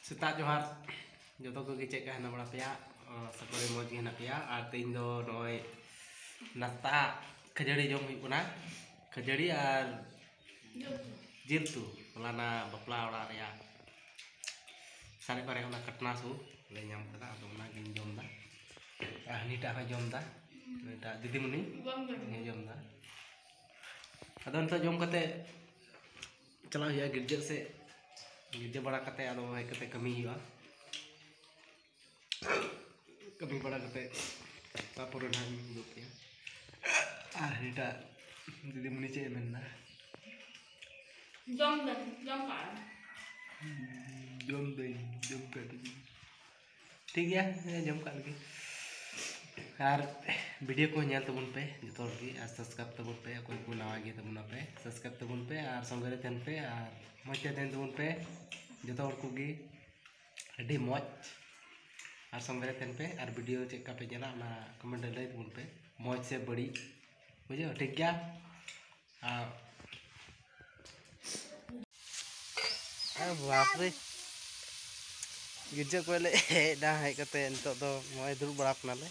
सेता जोहार जो को चेक का हेना बड़ा पे सकरे मौज हेना पे और तीन दो नय नाश्ता खजड़ी जम हुई खजड़ी और जिल तू फलाना बपला ओड़ा सारे पारे कटना सु ले नाम कदा गिन जमदा हनीटा जमदा नीटा दीदीमणि जमदा अदो नित जम कते चला हुआ गिरजे से गिरजे बड़ा कते अदो हेज कते कमी हुआ कमी बड़ा कते तापर ना दुपया और हनीटा दीदीमणि चे मेनना जम कर ठीक है जम कर लगे और वीडियो को नेल तबन पे जो और सब्सक्राइब तबन पे कोई को नवा गे तबन पे सब्सक्राइब तबन पे और संगे तेन पे और मजे तेन तबन पे जो को गे अभी मौज और संगे तेन पे और वीडियो चेक पे चला कमेंट लय तबन पे मौज से बड़ी बुझे ठीक गया बाप रे गिरजा को हेदा हेकते नितो दो मोय दुड़ बड़ा कनाले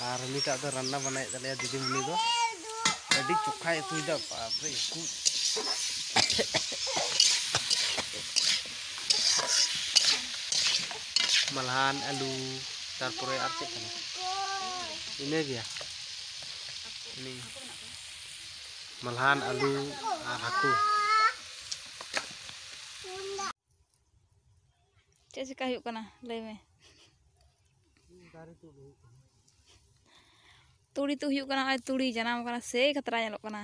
और नीटा दो रन्ना बनाए दले दीदीमणि दो अभी चोखा तुदा बाप रे मलहान आलू तारपरे आर चेक कना इने गया नी मलहान आलू और हाकू चे चिका हुई कना लय में तुड़ी तो हुई कना तुड़ी जनाम कना से खतरा नेलो कना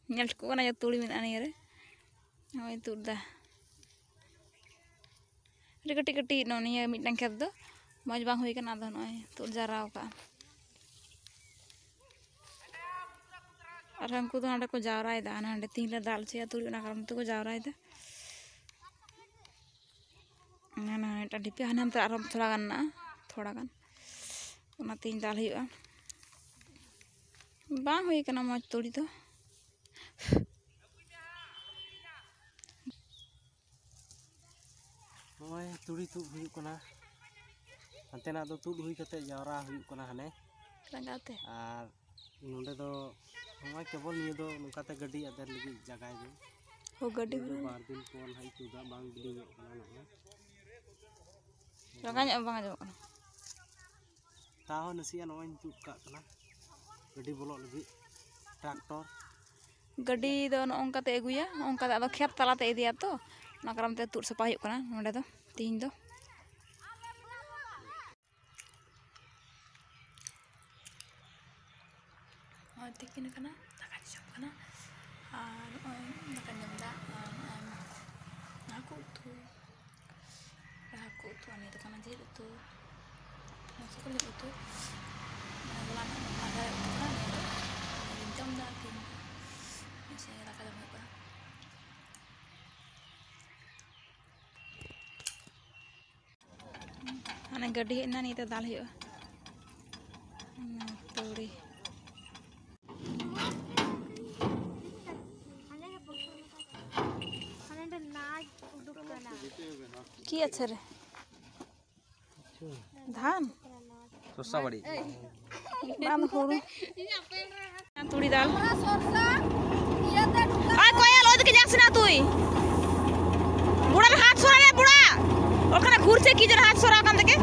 नेल ठको कना जो तुड़ी मेना नि रे होय तुदा रे कटी कटी नो निया मिटन खेत दो मौज बांग हुई कना दो नय तुड़ जराव का और हमको तो हांडे को जावराय दा हांडे तीन ले दाल से तुड़ी ना कारण तो को जावराय दा ना एटा डिपे हानम तो आराम थोड़ा गान ओना तीन दाल हुआ बांग हुई कना मौज तुड़ी तो नय तुड़ी तु हुई कना अंतेना दो तुड़ हुई कते जावरा हुई कना हने लगाते और नोंडे दो हमाय केवल नियो दो नकाते गड्डी अदर लगी जगह दे हो गड्डी बार दिन कोन हाई तुदा बांग बिलिंग कना ना लगाñ बांग जो ताहो नसिया नय तुक का कना गड्डी बोलो लगी ट्रैक्टर गड्डी दो नोंका ते अगुया नोंका दो खेत तलाते इदिया तो ना करम ते तुड़ सपा हुई कना नोंडे दो तीन दो और तिकिन कना दाका जम कना और दाका जमदा हाकू तु ani तो कना जिल तु सकल तु बोला ना ada itu kan jam dah tin saya dapat jam berapa ane gadi hena ni to dal huyu turi की अच्छा रे धान सोसा बड़ी बांध खोड़ू तुड़ी दाल आय कोयल ओद के जासना तुई बुड़ा हाथ सोरा रे बुड़ा ओकरा घूर से की जरा हाथ सोरा कान देके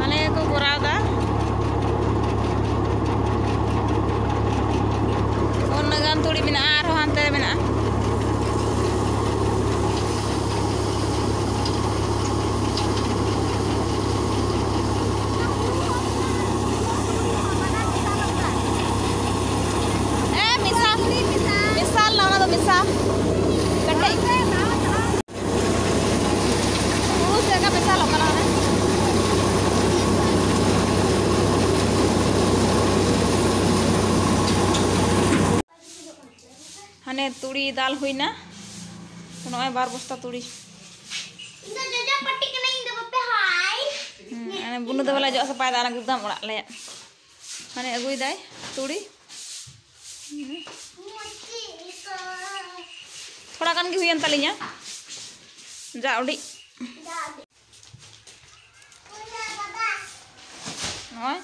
अने को गोरादा ओनगान तुड़ी मिना आरो हानते मिना हाने तुड़ी दाल हुई ना नय बार बस्ता तुड़ी बुनु दो वाला जो सपाय दाल एकदम ओड़ा ले माने अगुई दाय तुड़ी थोड़ा गान गे हुयन तालिया जा उडी नय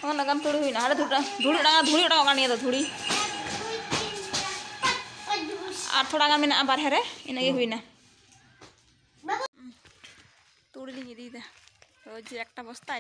ओ लगन तुड़ी हुई ना धूड़ी उड़ा गान ये धूड़ी और थोड़ा गान में बारहे रे इना गे हुई ना तुड़ी लिंग इदी दा तो जे एकटा बस्ता